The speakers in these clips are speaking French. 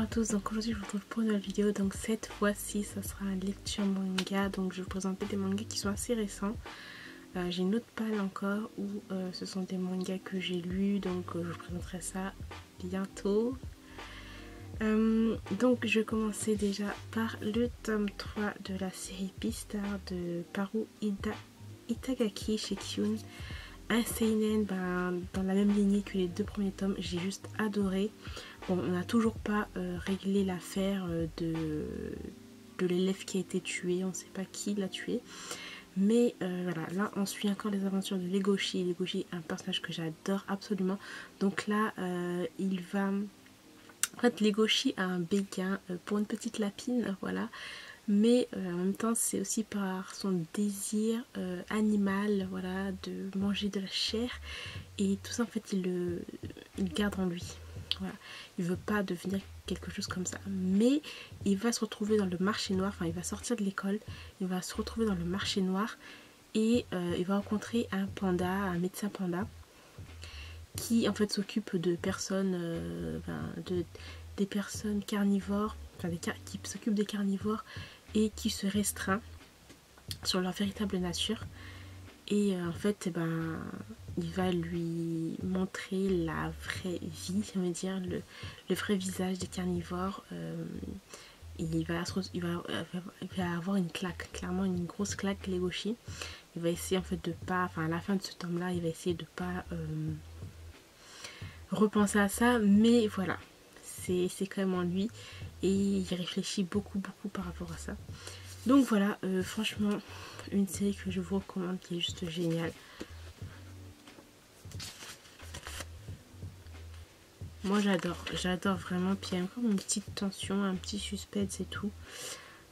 à tous, donc aujourd'hui je vous retrouve pour une nouvelle vidéo. Donc cette fois-ci ça sera une lecture manga, donc je vais vous présenter des mangas qui sont assez récents. J'ai une autre palle encore où ce sont des mangas que j'ai lus, donc je vous présenterai ça bientôt. Donc je vais commencer déjà par le tome 3 de la série Beastar de Paru Itagaki chez Kyun. Un seinen dans la même lignée que les deux premiers tomes, j'ai juste adoré. Bon, on n'a toujours pas réglé l'affaire de l'élève qui a été tué, on ne sait pas qui l'a tué. Mais voilà, là on suit encore les aventures de Legoshi. Legoshi est un personnage que j'adore absolument. Donc là, il va... En fait, Legoshi a un béguin pour une petite lapine, voilà. Mais en même temps, c'est aussi par son désir animal, voilà, de manger de la chair. Et tout ça, en fait, il garde en lui. Voilà. Il veut pas devenir quelque chose comme ça. Mais il va se retrouver dans le marché noir. Enfin, il va sortir de l'école. Il va se retrouver dans le marché noir. Et il va rencontrer un panda, un médecin panda. Qui, en fait, s'occupe de personnes... des personnes carnivores. Enfin, qui s'occupent des carnivores. Et qui se restreint sur leur véritable nature. Et en fait, il va lui montrer la vraie vie, ça veut dire le vrai visage des carnivores. Il va avoir une claque, clairement une grosse claque, Legoshi. Il va essayer en fait de pas, enfin à la fin de ce tome-là, il va essayer de pas repenser à ça, mais voilà, c'est quand même en lui et il réfléchit beaucoup par rapport à ça. Donc voilà, franchement, une série que je vous recommande qui est juste géniale. Moi j'adore vraiment. Puis il y a encore une petite tension, un petit suspense et tout.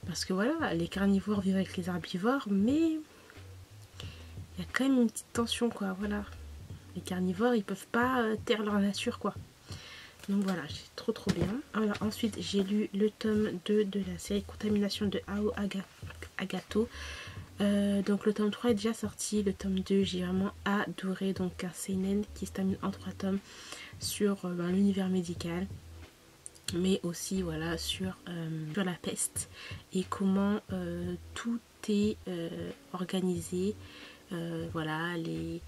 Parce que voilà, les carnivores vivent avec les herbivores, mais il y a quand même une petite tension quoi, voilà. Les carnivores ils peuvent pas taire leur nature quoi. Donc voilà, c'est trop bien. Alors ensuite j'ai lu le tome 2 de la série Contamination de Ao Agato. Donc le tome 3 est déjà sorti, le tome 2 j'ai vraiment adoré, donc un seinen qui se termine en 3 tomes sur l'univers médical, mais aussi voilà sur la peste et comment tout est organisé, voilà les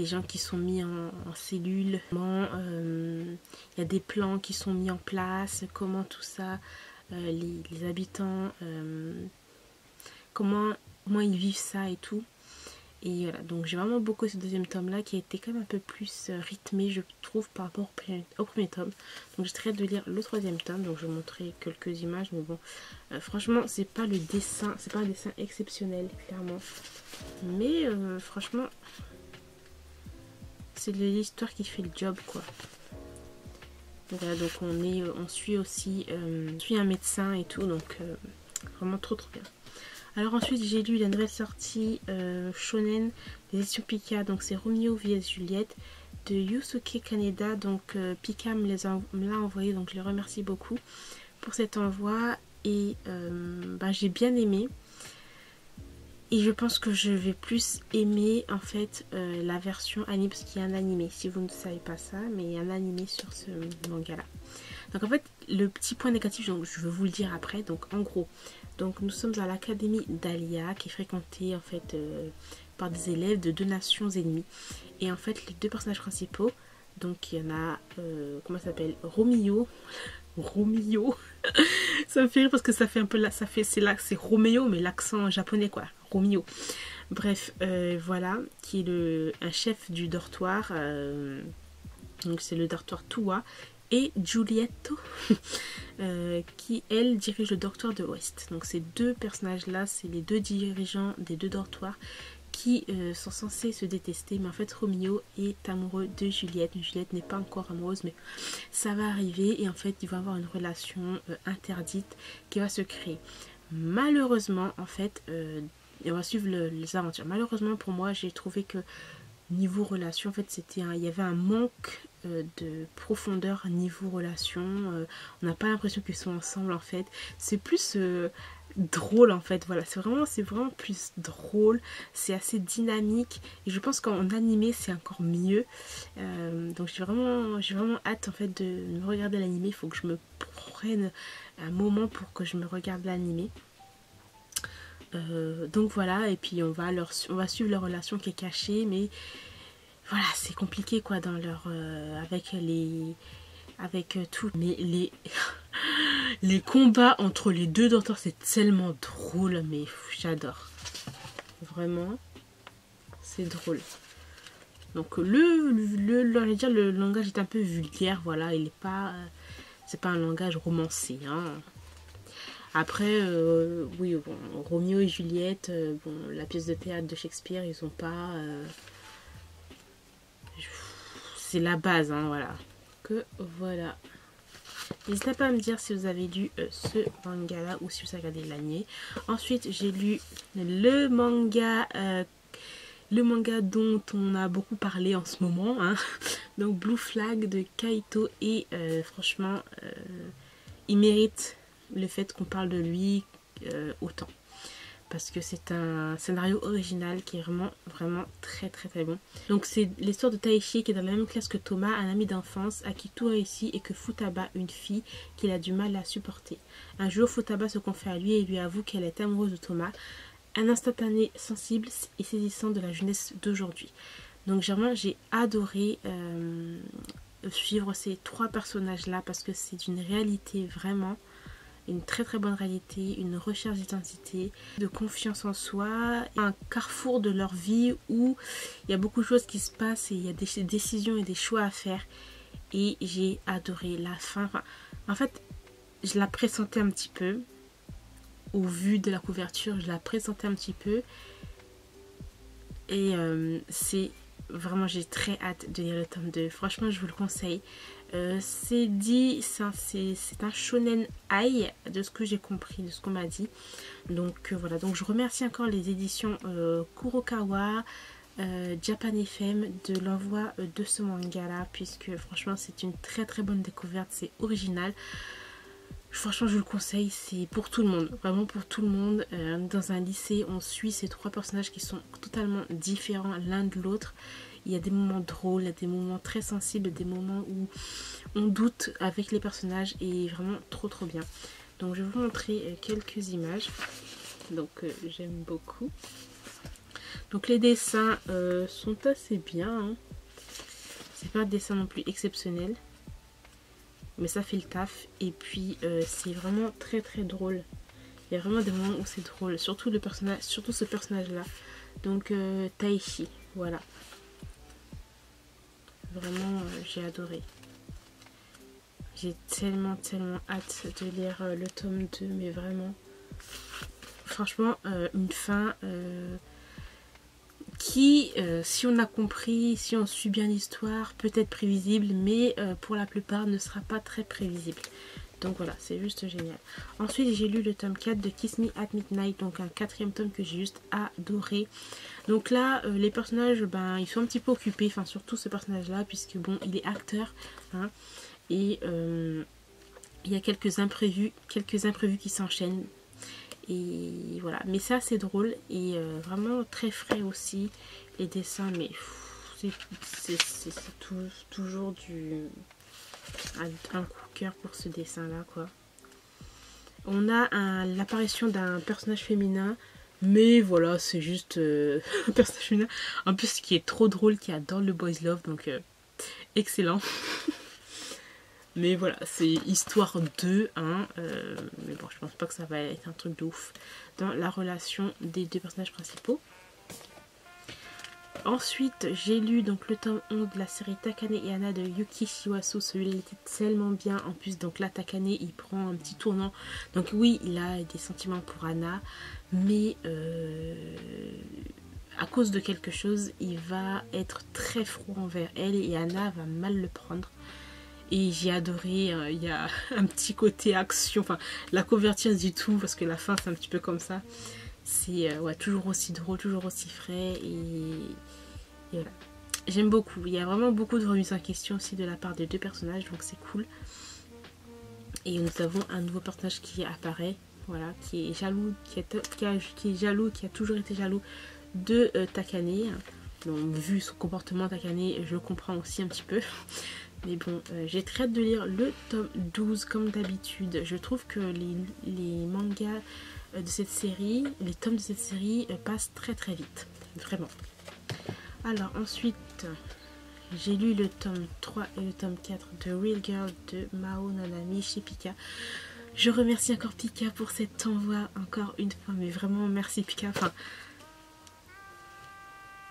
gens qui sont mis en cellules, il y a des plans qui sont mis en place, comment tout ça, les habitants, comment ils vivent ça et tout. Et voilà, donc j'ai vraiment beaucoup ce deuxième tome là qui a été quand même un peu plus rythmé je trouve par rapport au premier tome. Donc j'ai très hâte de lire le troisième tome, donc je vais vous montrer quelques images, mais bon, franchement c'est pas le dessin, c'est pas un dessin exceptionnel clairement. Mais franchement, c'est l'histoire qui fait le job quoi. Donc voilà, donc on suit aussi un médecin et tout, donc vraiment trop bien. Alors ensuite j'ai lu la nouvelle sortie shonen des éditions Pika, donc c'est Romeo vs Juliette de Yusuke Kaneda. Donc Pika me l'a envoyé, donc je les remercie beaucoup pour cet envoi et j'ai bien aimé. Et je pense que je vais plus aimer en fait la version anime, parce qu'il y a un animé, si vous ne savez pas ça, mais il y a un animé sur ce manga là. Donc en fait le petit point négatif, donc je vais vous le dire après, donc en gros, donc nous sommes à l'académie d'Alia qui est fréquentée en fait par des élèves de 2 nations ennemies. Et en fait les 2 personnages principaux, donc il y en a, comment ça s'appelle, Romeo. Ça me fait rire parce que ça fait un peu là, c'est Roméo mais l'accent japonais quoi, Romeo. Bref, voilà, qui est un chef du dortoir, donc c'est le dortoir Toua, et Giulietto qui elle dirige le dortoir de Ouest. Donc ces 2 personnages là, c'est les 2 dirigeants des 2 dortoirs qui sont censés se détester, mais en fait Romeo est amoureux de Juliette. Juliette n'est pas encore amoureuse, mais ça va arriver et en fait il va avoir une relation interdite qui va se créer. Malheureusement en fait, on va suivre les aventures. Malheureusement pour moi j'ai trouvé que niveau relation en fait il y avait un manque de profondeur niveau relation. On n'a pas l'impression qu'ils sont ensemble en fait. C'est plus drôle en fait. Voilà, c'est vraiment plus drôle, c'est assez dynamique et je pense qu'en animé c'est encore mieux. Donc j'ai vraiment hâte en fait de me regarder l'animé. Il faut que je me prenne un moment pour que je me regarde l'animé. Donc voilà, et puis on va suivre leur relation qui est cachée, mais voilà, c'est compliqué quoi dans leur avec tout, mais les combats entre les deux danseurs c'est tellement drôle, mais j'adore vraiment, c'est drôle. Donc le langage est un peu vulgaire, voilà, il est pas c'est pas un langage romancé hein. Après oui bon, Roméo et Juliette, bon, la pièce de théâtre de Shakespeare, ils ont pas c'est la base hein, voilà, que voilà. N'hésitez pas à me dire si vous avez lu ce manga là ou si vous avez regardé l'anime. Ensuite j'ai lu le manga dont on a beaucoup parlé en ce moment hein. Donc Blue Flag de Kaito, et franchement il mérite le fait qu'on parle de lui autant, parce que c'est un scénario original qui est vraiment très bon. Donc c'est l'histoire de Taishi qui est dans la même classe que Thomas, un ami d'enfance à qui tout réussit, et que Futaba, une fille qu'il a du mal à supporter. Un jour, Futaba se confie à lui et lui avoue qu'elle est amoureuse de Thomas, un instantané sensible et saisissant de la jeunesse d'aujourd'hui. Donc j'ai adoré suivre ces trois personnages là, parce que c'est une réalité vraiment, une très bonne réalité, une recherche d'identité, de confiance en soi, un carrefour de leur vie où il y a beaucoup de choses qui se passent et il y a des décisions et des choix à faire, et j'ai adoré la fin. Enfin, en fait je la pressentais un petit peu au vu de la couverture, je la pressentais un petit peu, et c'est vraiment, j'ai très hâte de lire le tome 2. Franchement je vous le conseille. C'est un shonen ai de ce que j'ai compris, de ce qu'on m'a dit. Donc voilà, donc je remercie encore les éditions Kurokawa, Japan FM de l'envoi de ce manga là, puisque franchement c'est une très bonne découverte, c'est original. Franchement je vous le conseille, c'est pour tout le monde, vraiment pour tout le monde. Dans un lycée, on suit ces trois personnages qui sont totalement différents l'un de l'autre. Il y a des moments drôles, il y a des moments très sensibles, des moments où on doute avec les personnages, et vraiment trop bien. Donc je vais vous montrer quelques images. Donc j'aime beaucoup. Donc les dessins sont assez bien hein. C'est pas un dessin non plus exceptionnel, mais ça fait le taf. Et puis c'est vraiment très drôle. Il y a vraiment des moments où c'est drôle, surtout ce personnage là. Donc Taishi, voilà. Vraiment j'ai adoré. J'ai tellement hâte de lire le tome 2, mais vraiment franchement une fin qui si on a compris, si on suit bien l'histoire, peut être prévisible, mais pour la plupart ne sera pas très prévisible. Donc voilà, c'est juste génial. Ensuite j'ai lu le tome 4 de Kiss Me at Midnight, donc un quatrième tome que j'ai juste adoré. Donc là les personnages, ben ils sont un petit peu occupés, enfin surtout ce personnage là, puisque bon il est acteur hein, et il y a quelques imprévus qui s'enchaînent, et voilà, mais ça c'est drôle, et vraiment très frais aussi les dessins, mais c'est toujours un coup de cœur pour ce dessin là quoi. On a l'apparition d'un personnage féminin, mais voilà, c'est juste un personnage féminin en plus qui est trop drôle, qui adore le boys love, donc excellent. Mais voilà, c'est histoire 2 hein, mais bon je pense pas que ça va être un truc de ouf dans la relation des deux personnages principaux. Ensuite j'ai lu donc le tome 11 de la série Takane et Anna de Yuki Shiwasu. Celui-là était tellement bien en plus. Donc là Takane il prend un petit tournant, donc oui il a des sentiments pour Anna, mais à cause de quelque chose il va être très froid envers elle, et Anna va mal le prendre. Et j'ai adoré, il y a un petit côté action, enfin la couverture du tout, parce que la fin c'est un petit peu comme ça. C'est ouais, toujours aussi drôle, toujours aussi frais, et voilà. J'aime beaucoup, il y a vraiment beaucoup de remises en question aussi de la part des deux personnages, donc c'est cool. Et nous avons un nouveau personnage qui apparaît, voilà, qui est jaloux, qui est jaloux, qui a toujours été jaloux de Takane. Donc, vu son comportement, Takane, je le comprends aussi un petit peu. Mais bon, j'ai très hâte de lire le tome 12 comme d'habitude. Je trouve que les mangas de cette série, les tomes de cette série passent très très vite. Vraiment. Alors ensuite, j'ai lu le tome 3 et le tome 4 de Real Girl de Mao Nanami chez Pika. Je remercie encore Pika pour cet envoi encore une fois. Mais vraiment, merci Pika. Enfin,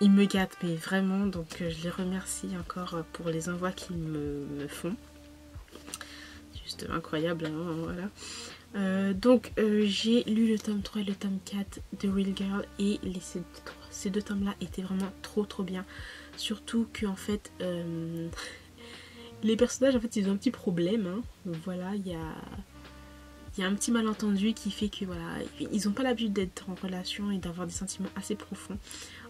ils me gâtent, mais vraiment. Donc je les remercie encore pour les envois qu'ils me font. Juste incroyable, hein, voilà. Donc j'ai lu le tome 3 et le tome 4 de Real Girl et ces deux tomes là étaient vraiment trop bien, surtout que en fait les personnages en fait ils ont un petit problème, hein. Voilà, il y a un petit malentendu qui fait que voilà, ils n'ont pas l'habitude d'être en relation et d'avoir des sentiments assez profonds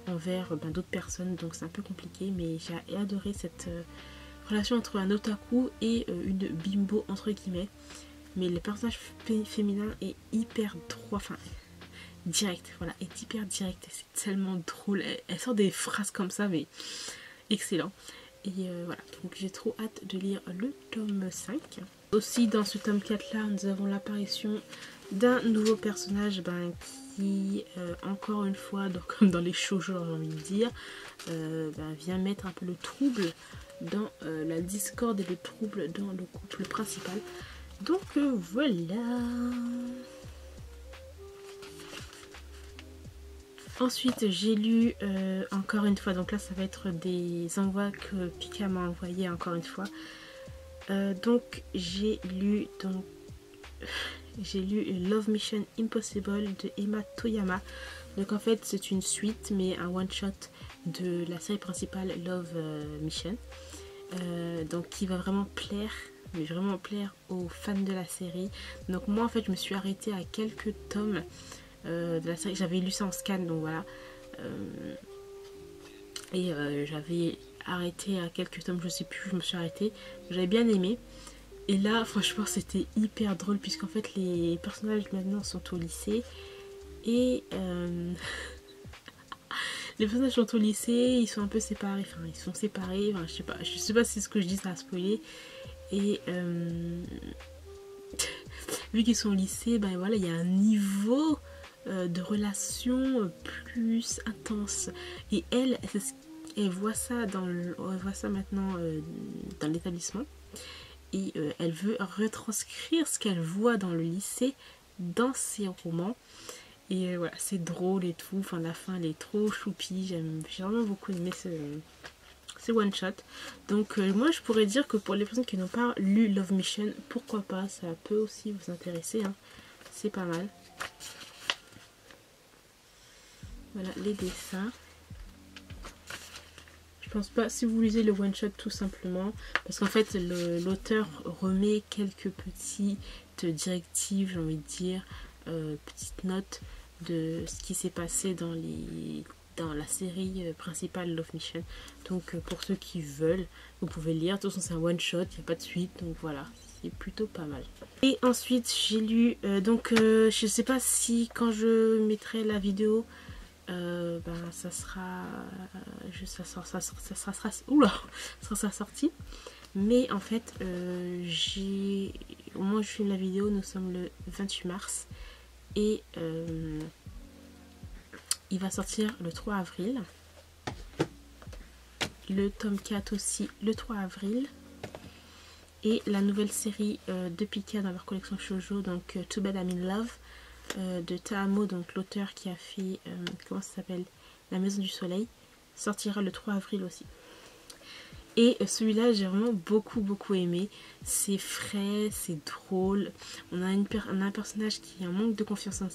envers d'autres personnes, donc c'est un peu compliqué, mais j'ai adoré cette relation entre un otaku et une bimbo entre guillemets. Mais le personnage féminin est hyper droit, enfin direct, voilà, est hyper direct, c'est tellement drôle, elle sort des phrases comme ça, mais excellent. Et voilà, donc j'ai trop hâte de lire le tome 5. Aussi dans ce tome 4 là, nous avons l'apparition d'un nouveau personnage qui, encore une fois, donc, comme dans les shoujo j'ai envie de dire, vient mettre un peu le trouble dans la discorde et le trouble dans le couple principal. Donc voilà. Ensuite j'ai lu encore une fois, donc là ça va être des envois que Pika m'a envoyé encore une fois. Donc j'ai lu Love Mission Impossible de Emma Toyama. Donc en fait c'est une suite mais un one shot de la série principale Love Mission. Donc qui va vraiment plaire, mais vraiment plaire aux fans de la série. Donc moi en fait je me suis arrêtée à quelques tomes de la série, j'avais lu ça en scan, donc voilà, et j'avais arrêté à quelques tomes, je sais plus, je me suis arrêtée, j'avais bien aimé. Et là franchement c'était hyper drôle puisqu'en fait les personnages maintenant sont au lycée et les personnages sont au lycée, ils sont un peu séparés, enfin ils sont séparés, enfin, je sais pas si c'est ce que je dis ça a spoilé. Et vu qu'ils sont au lycée, ben voilà, il y a un niveau de relation plus intense. Et elle voit ça elle voit ça maintenant dans l'établissement. Et elle veut retranscrire ce qu'elle voit dans le lycée dans ses romans. Et voilà, c'est drôle et tout. Enfin, la fin, elle est trop choupie. J'ai vraiment beaucoup aimé ce one shot. Donc moi je pourrais dire que pour les personnes qui n'ont pas lu Love Mission, pourquoi pas, ça peut aussi vous intéresser, hein. C'est pas mal. Voilà les dessins. Je pense pas, si vous lisez le one shot tout simplement, parce qu'en fait l'auteur remet quelques petites directives, j'ai envie de dire, petites notes de ce qui s'est passé dans la série principale Love Mission. Donc pour ceux qui veulent, vous pouvez lire. De toute façon c'est un one shot, il n'y a pas de suite, donc voilà, c'est plutôt pas mal. Et ensuite j'ai lu, je sais pas si quand je mettrai la vidéo, ça sera sa sortie. Mais en fait au moment où je filme la vidéo, nous sommes le 28 mars et il va sortir le 3 avril. Le tome 4 aussi le 3 avril. Et la nouvelle série de Pika dans leur collection shoujo, donc Too Bad I'm in Love, de Taamo, donc l'auteur qui a fait, comment ça s'appelle, La Maison du Soleil, sortira le 3 avril aussi. Et celui-là j'ai vraiment beaucoup aimé. C'est frais, c'est drôle. On a un personnage qui a un manque de confiance en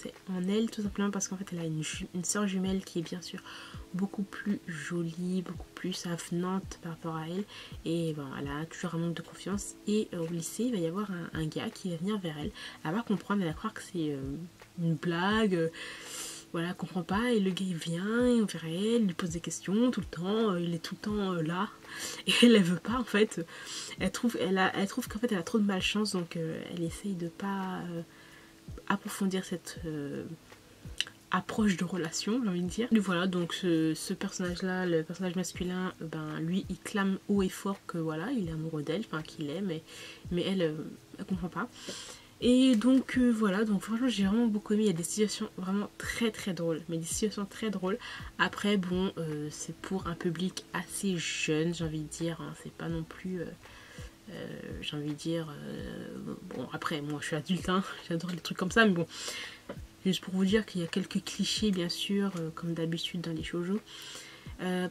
elle, tout simplement parce qu'en fait elle a une soeur jumelle qui est bien sûr beaucoup plus jolie, beaucoup plus avenante par rapport à elle. Et bon, elle a toujours un manque de confiance. Et au lycée il va y avoir un gars qui va venir vers elle. Elle va comprendre, elle va croire que c'est une blague. Voilà, elle comprend pas, et le gars il vient, et vers elle, il lui pose des questions tout le temps, il est tout le temps là, et elle veut pas en fait, elle trouve qu'en fait elle a trop de malchance, donc elle essaye de pas approfondir cette approche de relation, j'ai envie de dire. Et voilà, donc ce personnage-là, le personnage masculin, ben lui, il clame haut et fort que voilà, il est amoureux d'elle, enfin qu'il aime, mais elle comprend pas. Et donc voilà, donc franchement j'ai vraiment beaucoup aimé, il y a des situations vraiment très très drôles, mais des situations très drôles. Après bon, c'est pour un public assez jeune, j'ai envie de dire, hein, c'est pas non plus... j'ai envie de dire... bon après, moi je suis adulte, hein, j'adore les trucs comme ça, mais bon... Juste pour vous dire qu'il y a quelques clichés bien sûr, comme d'habitude dans les shoujo.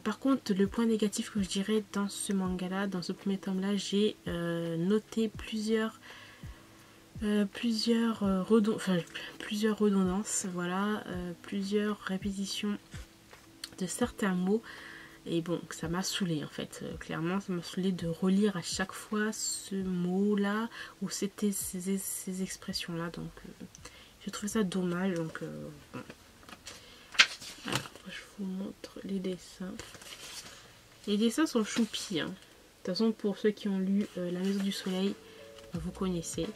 Par contre, le point négatif que je dirais dans ce manga-là, dans ce premier tome-là, j'ai noté plusieurs redondances, voilà, plusieurs répétitions de certains mots. Et bon, ça m'a saoulé en fait, clairement ça m'a saoulé de relire à chaque fois ce mot-là, ou c'était ces expressions-là, donc... j'ai trouvé ça dommage, donc bon. Alors, je vous montre les dessins. Les dessins sont choupis, hein. De toute façon, pour ceux qui ont lu La Maison du Soleil, vous connaissez.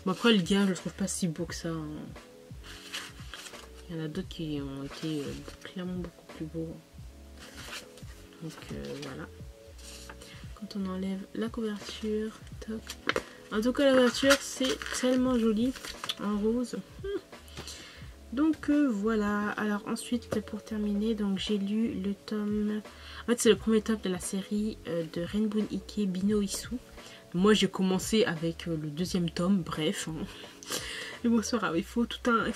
Bon, après, le gars, je le trouve pas si beau que ça, hein. Il y en a d'autres qui ont été clairement beaucoup plus beaux. Donc, voilà. Quand on enlève la couverture, toc. En tout cas, la couverture, c'est tellement joli. En rose. Donc voilà. Alors ensuite pour terminer, donc j'ai lu le tome, en fait c'est le premier tome de la série de Renbun Ike Bino Isu. Moi j'ai commencé avec le deuxième tome, bref, hein. Mais bon c'est grave, il faut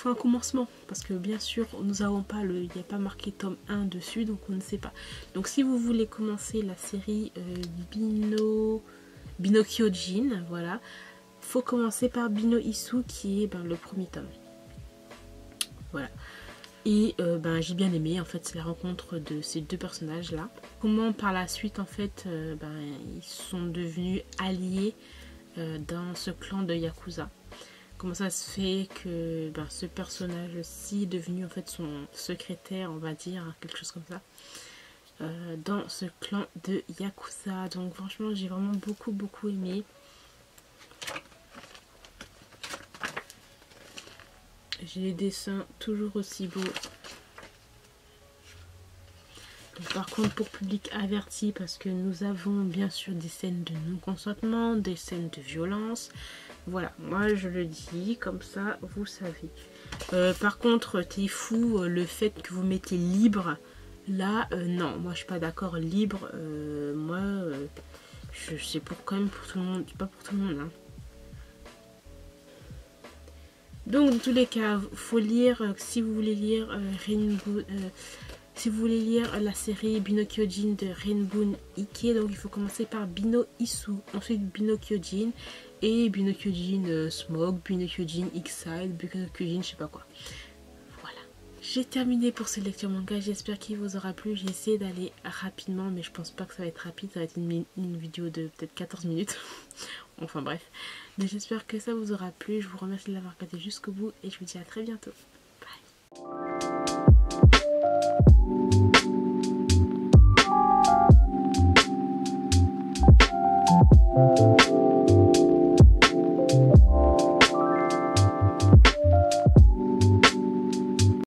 un commencement, parce que bien sûr nous n'avons pas il n'y a pas marqué tome 1 dessus, donc on ne sait pas. Donc si vous voulez commencer la série Bino Kyojin, voilà, faut commencer par Bino Isu qui est le premier tome. Voilà. Et j'ai bien aimé, en fait c'est la rencontre de ces deux personnages là. Comment par la suite en fait ils sont devenus alliés dans ce clan de Yakuza. Comment ça se fait que ce personnage-ci est devenu en fait son secrétaire, on va dire, quelque chose comme ça, dans ce clan de Yakuza. Donc franchement j'ai vraiment beaucoup aimé. J'ai les dessins toujours aussi beaux. Donc, par contre pour public averti, parce que nous avons bien sûr des scènes de non-consentement, des scènes de violence. Voilà, moi je le dis, comme ça vous savez. Par contre, t'es fou, le fait que vous mettez libre, là, non, moi je suis pas d'accord, libre, c'est quand même pour tout le monde, pas pour tout le monde, hein. Donc dans tous les cas, faut lire, si vous voulez lire si vous voulez lire la série Bino Kyojin de Renbun Ike, donc il faut commencer par Bino Isu, ensuite Bino Kyojin et Bino Kyojin Smoke, Bino Kyojin Exile, Bino Kyojin je sais pas quoi. Voilà, j'ai terminé pour cette lecture manga, j'espère qu'il vous aura plu. J'ai essayé d'aller rapidement, mais je pense pas que ça va être rapide, ça va être une vidéo de peut-être 14 minutes. Enfin bref, mais j'espère que ça vous aura plu. Je vous remercie de l'avoir regardé jusqu'au bout et je vous dis à très bientôt. Bye.